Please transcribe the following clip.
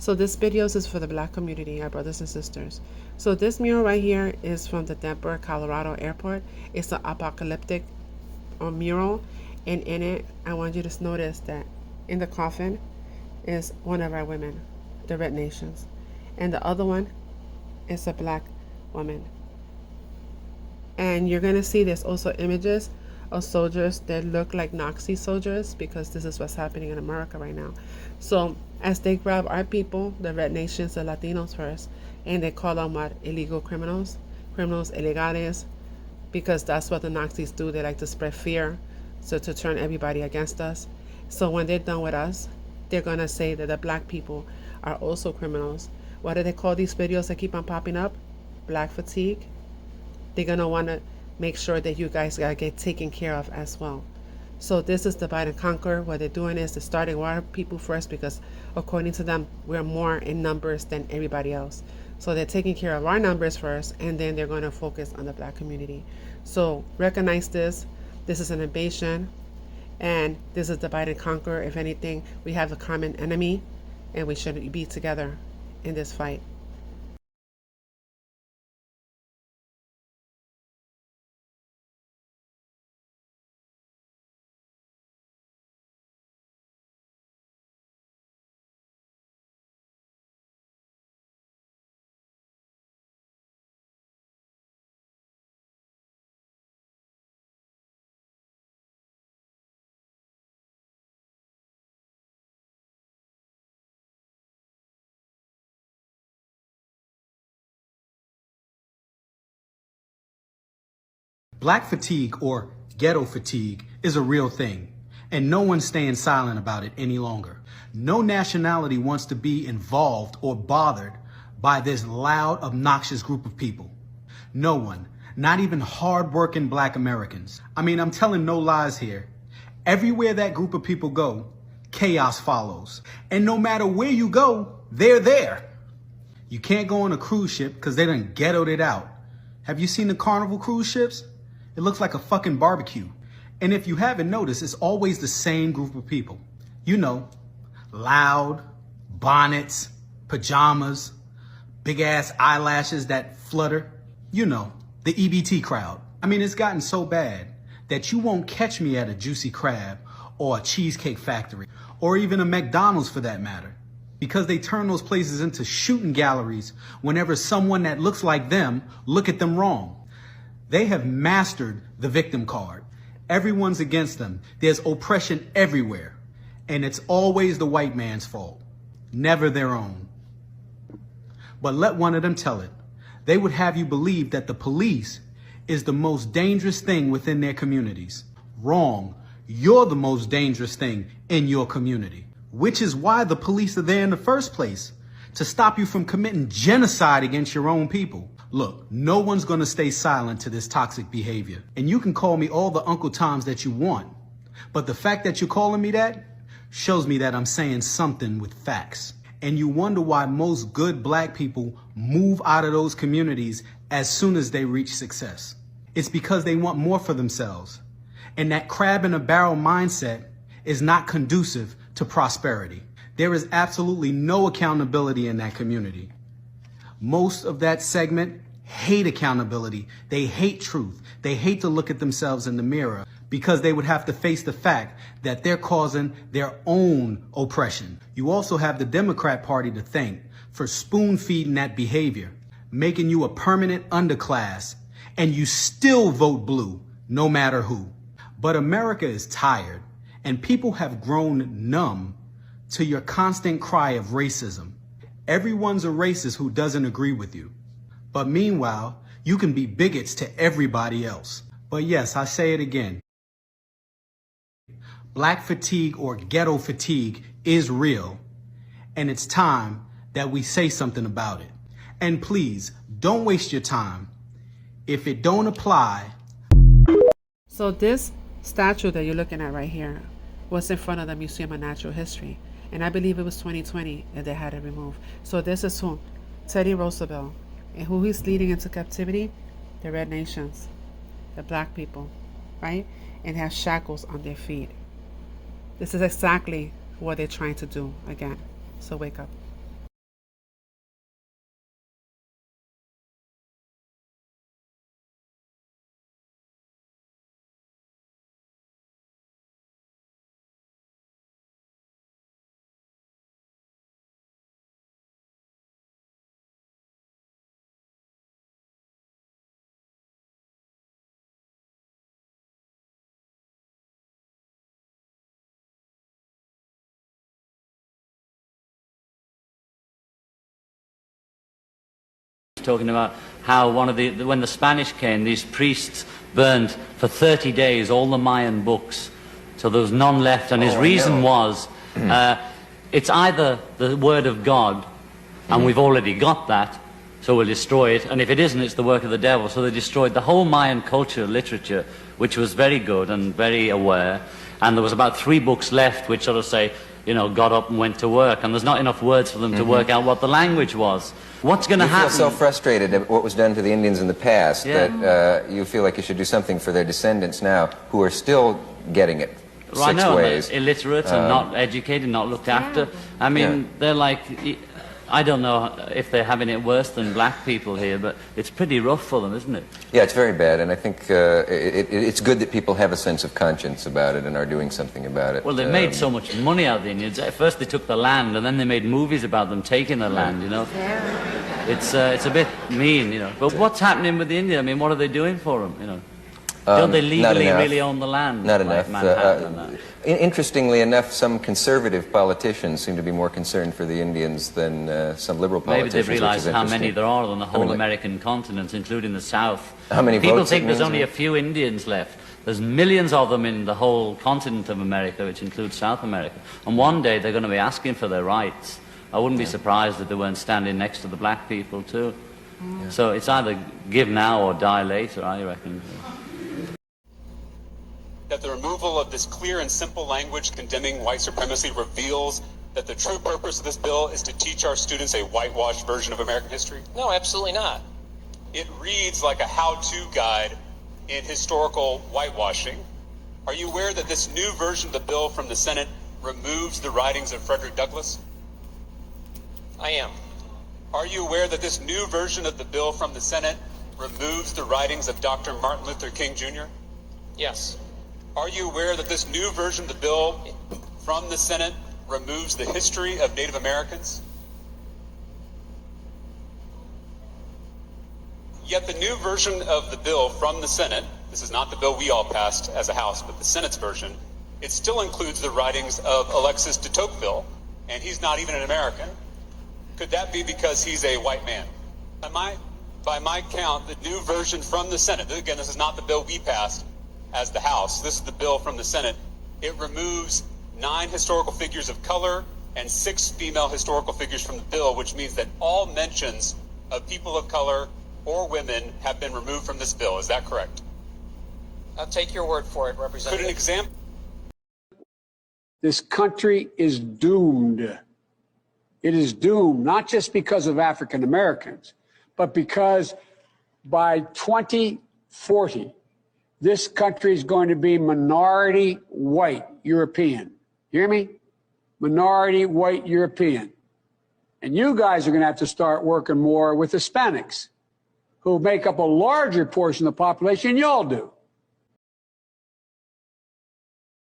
So this videos is for the Black community, our brothers and sisters. So this mural right here is from the Denver, Colorado airport. It's an apocalyptic mural, and in it, I want you to notice that in the coffin is one of our women, the Red Nations, and the other one is a Black woman. And you're gonna see there's also images of soldiers that look like Nazi soldiers, because this is what's happening in America right now. So as they grab our people, the Red Nations, the Latinos first, and they call them what? Illegal criminals, criminals ilegales, because that's what the Nazis do. They like to spread fear, so to turn everybody against us. So when they're done with us, they're gonna say that the Black people are also criminals. What do they call these videos that keep on popping up? Black fatigue. They're gonna wanna make sure that you guys gotta get taken care of as well. So this is divide and conquer. What they're doing is they're starting our people first, because according to them, we're more in numbers than everybody else. So they're taking care of our numbers first, and then they're going to focus on the Black community. So recognize this. This is an invasion, and this is divide and conquer. If anything, we have a common enemy, and we should be together in this fight. Black fatigue, or ghetto fatigue, is a real thing, and no one's staying silent about it any longer. No nationality wants to be involved or bothered by this loud, obnoxious group of people. No one, not even hard-working Black Americans. I mean, I'm telling no lies here. Everywhere that group of people go, chaos follows. And no matter where you go, they're there. You can't go on a cruise ship because they done ghettoed it out. Have you seen the Carnival cruise ships? It looks like a fucking barbecue. And if you haven't noticed, it's always the same group of people. You know, loud, bonnets, pajamas, big ass eyelashes that flutter. You know, the EBT crowd. I mean, it's gotten so bad that you won't catch me at a Juicy Crab or a Cheesecake Factory, or even a McDonald's for that matter, because they turn those places into shooting galleries whenever someone that looks like them look at them wrong. They have mastered the victim card. Everyone's against them. There's oppression everywhere. And it's always the white man's fault, never their own. But let one of them tell it. They would have you believe that the police is the most dangerous thing within their communities. Wrong. You're the most dangerous thing in your community, which is why the police are there in the first place, to stop you from committing genocide against your own people. Look, no one's going to stay silent to this toxic behavior. And you can call me all the Uncle Toms that you want. But the fact that you're calling me that shows me that I'm saying something with facts. And you wonder why most good Black people move out of those communities as soon as they reach success. It's because they want more for themselves. And that crab in a barrel mindset is not conducive to prosperity. There is absolutely no accountability in that community. Most of that segment hate accountability. They hate truth. They hate to look at themselves in the mirror, because they would have to face the fact that they're causing their own oppression. You also have the Democrat Party to thank for spoon-feeding that behavior, making you a permanent underclass, and you still vote blue, no matter who. But America is tired, and people have grown numb to your constant cry of racism. Everyone's a racist who doesn't agree with you. But meanwhile, you can be bigots to everybody else. But yes, I say it again. Black fatigue, or ghetto fatigue, is real. And it's time that we say something about it. And please, don't waste your time. If it don't apply. So this statue that you're looking at right here was in front of the Museum of Natural History. And I believe it was 2020 that they had it removed. So this is who? Teddy Roosevelt. And who he's leading into captivity? The Red Nations. The Black people. Right? And have shackles on their feet. This is exactly what they're trying to do again. So wake up. talking about how when the Spanish came, these priests burned for 30 days all the Mayan books, so there was none left. And his reason was, it's either the word of God, and we've already got that, so we'll destroy it, and if it isn't, it's the work of the devil. So they destroyed the whole Mayan culture, literature, which was very good and very aware, and there was about 3 books left which sort of say, you know, got up and went to work, and there's not enough words for them to work out what the language was. What's going to happen? You feel so frustrated at what was done to the Indians in the past that you feel like you should do something for their descendants now who are still getting it Right, six no, ways. Illiterate and not educated, not looked after. I mean, they're like, I don't know if they're having it worse than black people here, but it's pretty rough for them, isn't it? Yeah, it's very bad, and I think it's good that people have a sense of conscience about it and are doing something about it. Well, they made so much money out of the Indians. At first they took the land, and then they made movies about them taking the land, you know. It's a bit mean, you know. But what's happening with the Indians? I mean, what are they doing for them, you know? Don't they legally really own the land? Not like enough. Interestingly enough, some conservative politicians seem to be more concerned for the Indians than some liberal politicians. Maybe they've realized how many there are on the whole American continent, including the South. How many people votes think there's only a few Indians left. There's millions of them in the whole continent of America, which includes South America. And one day they're going to be asking for their rights. I wouldn't be surprised if they weren't standing next to the black people too. So it's either give now or die later, I reckon. That the removal of this clear and simple language condemning white supremacy reveals that the true purpose of this bill is to teach our students a whitewashed version of American history? No, absolutely not. It reads like a how-to guide in historical whitewashing. Are you aware that this new version of the bill from the Senate removes the writings of Frederick Douglass? I am. Are you aware that this new version of the bill from the Senate removes the writings of Dr. Martin Luther King Jr.? Yes. Are you aware that this new version of the bill from the Senate removes the history of Native Americans? Yet the new version of the bill from the Senate, this is not the bill we all passed as a House, but the Senate's version, it still includes the writings of Alexis de Tocqueville, and he's not even an American. Could that be because he's a white man? By my count, the new version from the Senate, again, this is not the bill we passed as the House, this is the bill from the Senate, it removes 9 historical figures of color and 6 female historical figures from the bill, which means that all mentions of people of color or women have been removed from this bill. Is that correct? I'll take your word for it, Representative. Could an example? This country is doomed. It is doomed, not just because of African Americans, but because by 2040, this country is going to be minority white European. You hear me? Minority white European. And you guys are going to have to start working more with Hispanics, who make up a larger portion of the population than y'all do.